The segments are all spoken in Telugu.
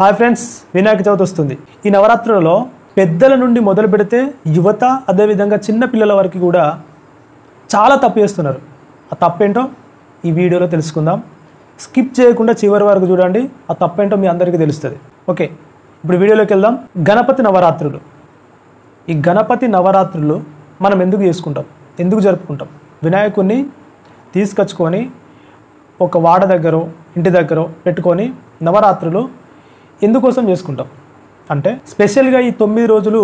హాయ్ ఫ్రెండ్స్, వినాయక చవితి వస్తుంది. ఈ నవరాత్రులలో పెద్దల నుండి మొదలు పెడితే యువత అదేవిధంగా చిన్న పిల్లల వరకు కూడా చాలా తప్పు చేస్తున్నారు. ఆ తప్పేంటో ఈ వీడియోలో తెలుసుకుందాం. స్కిప్ చేయకుండా చివరి వరకు చూడండి. ఆ తప్పేంటో మీ అందరికీ తెలుస్తుంది. ఓకే, ఇప్పుడు వీడియోలోకి వెళ్దాం. గణపతి నవరాత్రులు. ఈ గణపతి నవరాత్రులు మనం ఎందుకు చేసుకుంటాం, ఎందుకు జరుపుకుంటాం? వినాయకుడిని తీసుకొచ్చుకొని ఒక వాడ దగ్గర ఇంటి దగ్గర పెట్టుకొని నవరాత్రులు ఎందుకోసం చేసుకుంటాం అంటే, స్పెషల్గా ఈ 9 రోజులు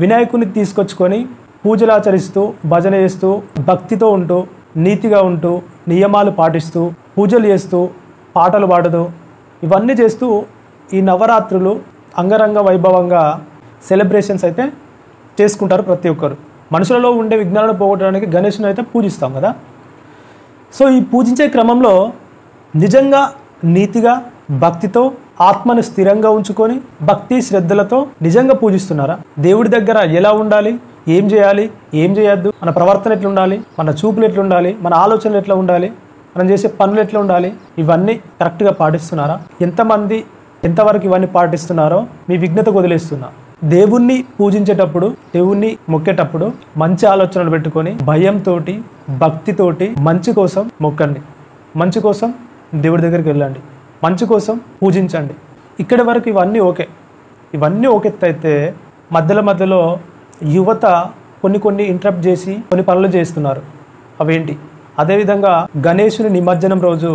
వినాయకుడిని తీసుకొచ్చుకొని పూజలు ఆచరిస్తూ, భజన చేస్తూ, భక్తితో ఉంటూ, నీతిగా ఉంటూ, నియమాలు పాటిస్తూ, పూజలు చేస్తూ, పాటలు పాడుతూ, ఇవన్నీ చేస్తూ ఈ నవరాత్రులు అంగరంగ వైభవంగా సెలబ్రేషన్స్ అయితే చేసుకుంటారు ప్రతి ఒక్కరు. మనుషులలో ఉండే విఘ్నాలను పోగొట్టడానికి గణేశుని అయితే పూజిస్తాం కదా. సో ఈ పూజించే క్రమంలో నిజంగా నీతిగా, భక్తితో, ఆత్మను స్థిరంగా ఉంచుకొని భక్తి శ్రద్ధలతో నిజంగా పూజిస్తున్నారా? దేవుడి దగ్గర ఎలా ఉండాలి, ఏం చేయాలి, ఏం చేయొద్దు, మన ప్రవర్తన ఎట్లా ఉండాలి, మన చూపులు ఎట్లా ఉండాలి, మన ఆలోచనలు ఎట్లా ఉండాలి, మనం చేసే పనులు ఎట్లా ఉండాలి, ఇవన్నీ కరెక్ట్గా పాటిస్తున్నారా? ఎంతమంది ఎంతవరకు ఇవన్నీ పాటిస్తున్నారో మీ విఘ్నతకు వదిలేస్తున్నా. దేవుణ్ణి పూజించేటప్పుడు, దేవుణ్ణి మొక్కేటప్పుడు మంచి ఆలోచనలు పెట్టుకొని భయంతో, భక్తితోటి మంచి కోసం మొక్కండి. మంచి కోసం దేవుడి దగ్గరికి వెళ్ళండి. మంచి కోసం పూజించండి. ఇక్కడి వరకు ఇవన్నీ ఓకే. ఇవన్నీ ఓకే. అయితే మధ్యలో యువత కొన్ని ఇంటరప్ట్ చేసి కొన్ని పనులు చేస్తున్నారు. అవేంటి? అదేవిధంగా గణేశుని నిమజ్జనం రోజు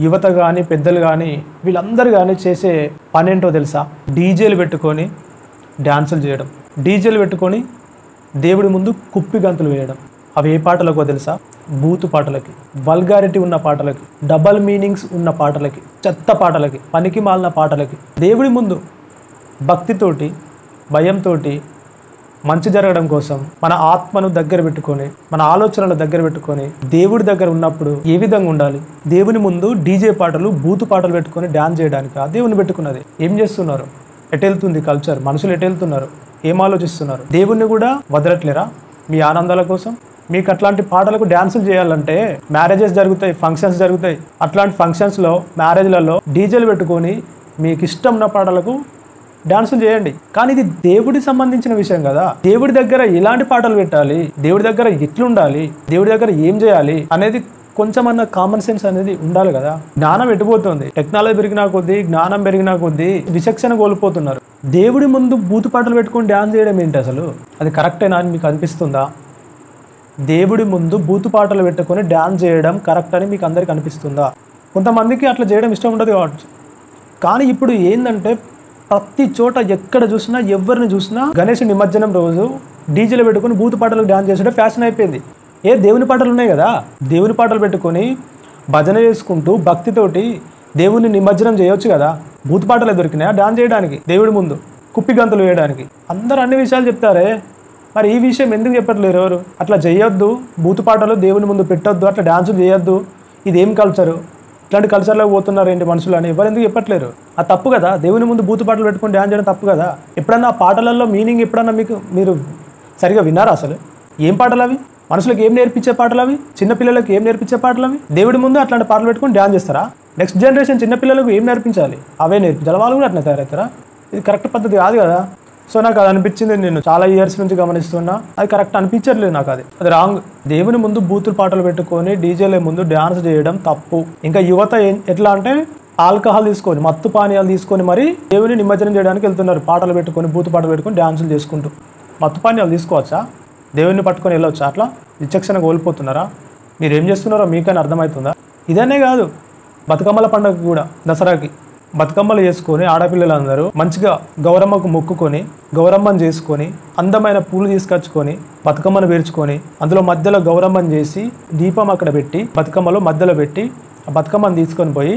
యువత కానీ పెద్దలు కానీ వీళ్ళందరూ కానీ చేసే పని ఏంటో తెలుసా? డీజేలు పెట్టుకొని డ్యాన్సులు చేయడం, డీజేలు పెట్టుకొని దేవుడి ముందు కుప్పి గంతులు వేయడం. అవి ఏ పాటలకో తెలుసా? బూతు పాటలకి, వల్గారిటీ ఉన్న పాటలకి, డబల్ మీనింగ్స్ ఉన్న పాటలకి, చెత్త పాటలకి, పనికి మాలిన పాటలకి. దేవుడి ముందు భక్తితోటి, భయంతో, మంచి జరగడం కోసం మన ఆత్మను దగ్గర పెట్టుకొని, మన ఆలోచనలు దగ్గర పెట్టుకొని దేవుడి దగ్గర ఉన్నప్పుడు ఏ విధంగా ఉండాలి? దేవుని ముందు డీజే పాటలు, బూతు పాటలు పెట్టుకొని డ్యాన్స్ చేయడానికి ఆ దేవుని పెట్టుకున్నది. ఏం చేస్తున్నారు? ఎటెళ్తుంది కల్చర్? మనుషులు ఎటెళ్తున్నారు? ఏం ఆలోచిస్తున్నారు? దేవుణ్ణి కూడా వదలట్లేరా మీ ఆనందాల కోసం? మీకు అట్లాంటి పాటలకు డ్యాన్సులు చేయాలంటే మ్యారేజెస్ జరుగుతాయి, ఫంక్షన్స్ జరుగుతాయి. అట్లాంటి ఫంక్షన్స్లో, మ్యారేజ్లలో డీజేలు పెట్టుకొని మీకు ఇష్టం ఉన్న పాటలకు డ్యాన్సులు చేయండి. కానీ ఇది దేవుడికి సంబంధించిన విషయం కదా. దేవుడి దగ్గర ఎలాంటి పాటలు పెట్టాలి, దేవుడి దగ్గర ఎట్లుండాలి, దేవుడి దగ్గర ఏం చేయాలి అనేది కొంచెమన్నా కామన్ సెన్స్ అనేది ఉండాలి కదా. జ్ఞానం ఎటుపోతుంది? టెక్నాలజీ పెరిగినా కొద్దీ, జ్ఞానం పెరిగినా కొద్దీ విచక్షణ కోల్పోతున్నారు. దేవుడి ముందు బూతు పాటలు పెట్టుకొని డ్యాన్స్ చేయడం ఏంటి అసలు? అది కరెక్టేనా అని మీకు అనిపిస్తుందా? దేవుడి ముందు బూతు పాటలు పెట్టుకొని డ్యాన్స్ చేయడం కరెక్ట్ అని మీకు అందరికీ అనిపిస్తుందా? కొంతమందికి అట్లా చేయడం ఇష్టం ఉండదు కావచ్చు. కానీ ఇప్పుడు ఏంటంటే ప్రతి చోట ఎక్కడ చూసినా, ఎవరిని చూసినా గణేష్ నిమజ్జనం రోజు డీజేలు పెట్టుకొని బూతు పాటలకు డ్యాన్స్ చేసే ఫ్యాషన్ అయిపోయింది. దేవుని పాటలు ఉన్నాయి కదా, దేవుని పాటలు పెట్టుకొని భజన చేసుకుంటూ భక్తితోటి దేవుని నిమజ్జనం చేయొచ్చు కదా. బూతు పాటలే దొరికినాయా డ్యాన్స్ చేయడానికి? దేవుడి ముందు కుప్పి గంతులు వేయడానికి? అందరూ అన్ని విషయాలు చెప్తారే, మరి ఈ విషయం ఎందుకు చెప్పట్లేరు ఎవరు? అట్లా చేయొద్దు, బూతు పాటలు దేవుని ముందు పెట్టొద్దు, అట్లా డ్యాన్సులు చేయొద్దు, ఇదేం కల్చరు, ఇట్లాంటి కల్చర్లో పోతున్నారు ఏంటి మనుషులు అని ఎవరు ఎందుకు చెప్పట్లేరు? ఆ తప్పు కదా. దేవుని ముందు బూతు పాటలు పెట్టుకొని డ్యాన్స్ చేయడం తప్పు కదా. ఎప్పుడన్నా ఆ పాటలలో మీనింగ్ ఎప్పుడన్నా మీరు సరిగా విన్నారా అసలు? ఏం పాటలు అవి? మనుషులకు ఏం నేర్పించే పాటలు అవి? చిన్నపిల్లలకు ఏం నేర్పించే పాటలు అవి? దేవుడి ముందు అట్లాంటి పాటలు పెట్టుకొని డ్యాన్స్ చేస్తారా? నెక్స్ట్ జనరేషన్ చిన్నపిల్లలకు ఏం నేర్పించాలి? అవే నేర్పించాలి. వాళ్ళు కూడా అట్లా తయారవుతారా? ఇది కరెక్ట్ పద్ధతి కాదు కదా. సో నాకు అది అనిపించింది. నేను చాలా ఇయర్స్ నుంచి గమనిస్తున్నా, అది కరెక్ట్ అనిపించట్లేదు నాకు. అది రాంగ్. దేవుని ముందు బూతులు పాటలు పెట్టుకొని డీజేల ముందు డ్యాన్స్ చేయడం తప్పు. ఇంకా యువత ఎట్లా అంటే ఆల్కహాల్ తీసుకొని, మత్తు పానీయాలు తీసుకొని మరి దేవుని నిమజ్జనం చేయడానికి వెళ్తున్నారు. పాటలు పెట్టుకొని, బూతు పాటలు పెట్టుకొని డ్యాన్సులు చేసుకుంటూ. మత్తు పానీయాలు తీసుకోవచ్చా? దేవుడిని పట్టుకొని వెళ్ళొచ్చా? అట్లా విచక్షణ కోల్పోతున్నారా? మీరు ఏం చేస్తున్నారో మీకైనా అర్థమవుతుందా? ఇదనే కాదు, బతుకమ్మల పండుగ కూడా, దసరాకి బతుకమ్మలు చేసుకొని ఆడపిల్లలందరూ మంచిగా గౌరమ్మకు మొక్కుకొని, గౌరమ్మను చేసుకొని, అందమైన పూలు తీసుకొచ్చుకొని, బతుకమ్మను పేర్చుకొని, అందులో మధ్యలో గౌరమ్మను చేసి దీపం అక్కడ పెట్టి బతుకమ్మలో మధ్యలో పెట్టి ఆ బతుకమ్మను తీసుకొని పోయి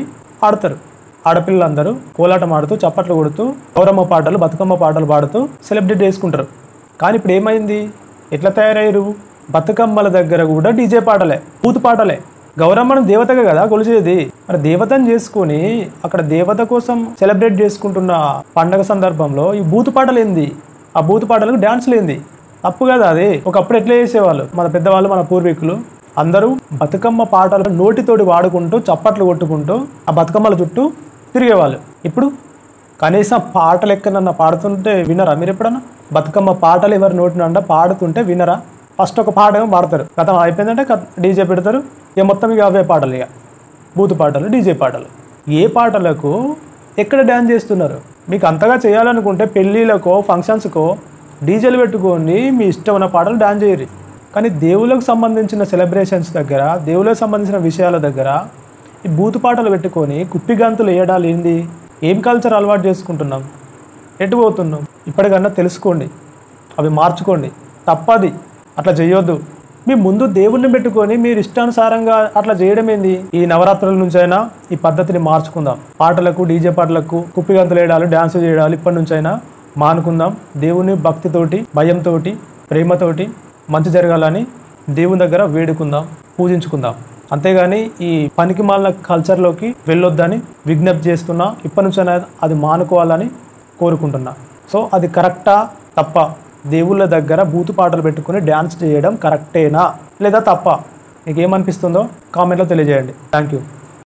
ఆడతారు. ఆడపిల్లలందరూ కోలాటం ఆడుతూ, చప్పట్లు కొడుతూ, గౌరమ్మ పాటలు, బతుకమ్మ పాటలు పాడుతూ సెలబ్రేట్ చేసుకుంటారు. కానీ ఇప్పుడు ఏమైంది? ఎట్లా తయారయ్యారు? బతుకమ్మల దగ్గర కూడా డీజే పాటలే, బూతు పాటలే. గౌరమ్మను దేవతగా కదా కొలిచేది. మరి దేవతను చేసుకొని అక్కడ దేవత కోసం సెలబ్రేట్ చేసుకుంటున్న పండగ సందర్భంలో ఈ బూతు పాటలు ఏంది? ఆ బూతు పాటలకు డ్యాన్స్లు ఏంది? తప్పు కదా అది. ఒకప్పుడు ఎట్లా చేసేవాళ్ళు మన పెద్దవాళ్ళు, మన పూర్వీకులు అందరూ బతుకమ్మ పాటలు నోటితోటి వాడుకుంటూ, చప్పట్లు కొట్టుకుంటూ ఆ బతుకమ్మల చుట్టూ తిరిగేవాళ్ళు. ఇప్పుడు కనీసం పాటలు ఎక్కడన్నా పాడుతుంటే వినరా మీరు ఎప్పుడన్నా? బతుకమ్మ పాటలు ఎవరి నోటి నుండి పాడుతుంటే వినరా? ఫస్ట్ ఒక పాట ఏమో పాడతారు, గతం అయిపోయిందంటే డీజే పెడతారు, ఇక మొత్తం ఇక అవే పాటలు, ఇక బూతు పాటలు, డీజే పాటలు. ఏ పాటలకు ఎక్కడ డ్యాన్స్ చేస్తున్నారు? మీకు అంతగా చేయాలనుకుంటే పెళ్ళిళ్ళకో ఫంక్షన్స్కో డీజేలు పెట్టుకొని మీ ఇష్టమైన పాటలు డ్యాన్స్ చేయరు. కానీ దేవుళ్ళకు సంబంధించిన సెలబ్రేషన్స్ దగ్గర, దేవుళ్ళకు సంబంధించిన విషయాల దగ్గర ఈ బూతు పాటలు పెట్టుకొని కుప్పిగంతులు వేయడాలు ఏంది? ఏం కల్చర్ అలవాటు చేసుకుంటున్నాం? ఎటు పోతున్నాం? ఇప్పటికన్నా తెలుసుకోండి, అవి మార్చుకోండి. తప్పది, అట్లా చేయొద్దు. మీ ముందు దేవుణ్ణి పెట్టుకొని మీరు ఇష్టానుసారంగా అట్లా చేయడం ఏంది? ఈ నవరాత్రుల నుంచి అయినా ఈ పద్ధతిని మార్చుకుందాం. పాటలకు, డీజే పాటలకు కుప్పిగంతులు వేయడాలు, డ్యాన్స్ చేయడాలు ఇప్పటి నుంచి అయినా మానుకుందాం. దేవుని భక్తితోటి, భయంతో, ప్రేమతోటి మంచి జరగాలని దేవుని దగ్గర వేడుకుందాం, పూజించుకుందాం. అంతేగాని ఈ పనికి మాలిన కల్చర్లోకి వెళ్ళొద్దని విజ్ఞప్తి చేస్తున్నా. ఇప్పటి నుంచి అయినా అది మానుకోవాలని కోరుకుంటున్నా. సో అది కరెక్టా తప్ప? దేవుళ్ళ దగ్గర బూతు పాటలు పెట్టుకుని డ్యాన్స్ చేయడం కరెక్టేనా లేదా తప్ప? మీకు ఏమనిపిస్తుందో కామెంట్లో తెలియజేయండి. Thank you.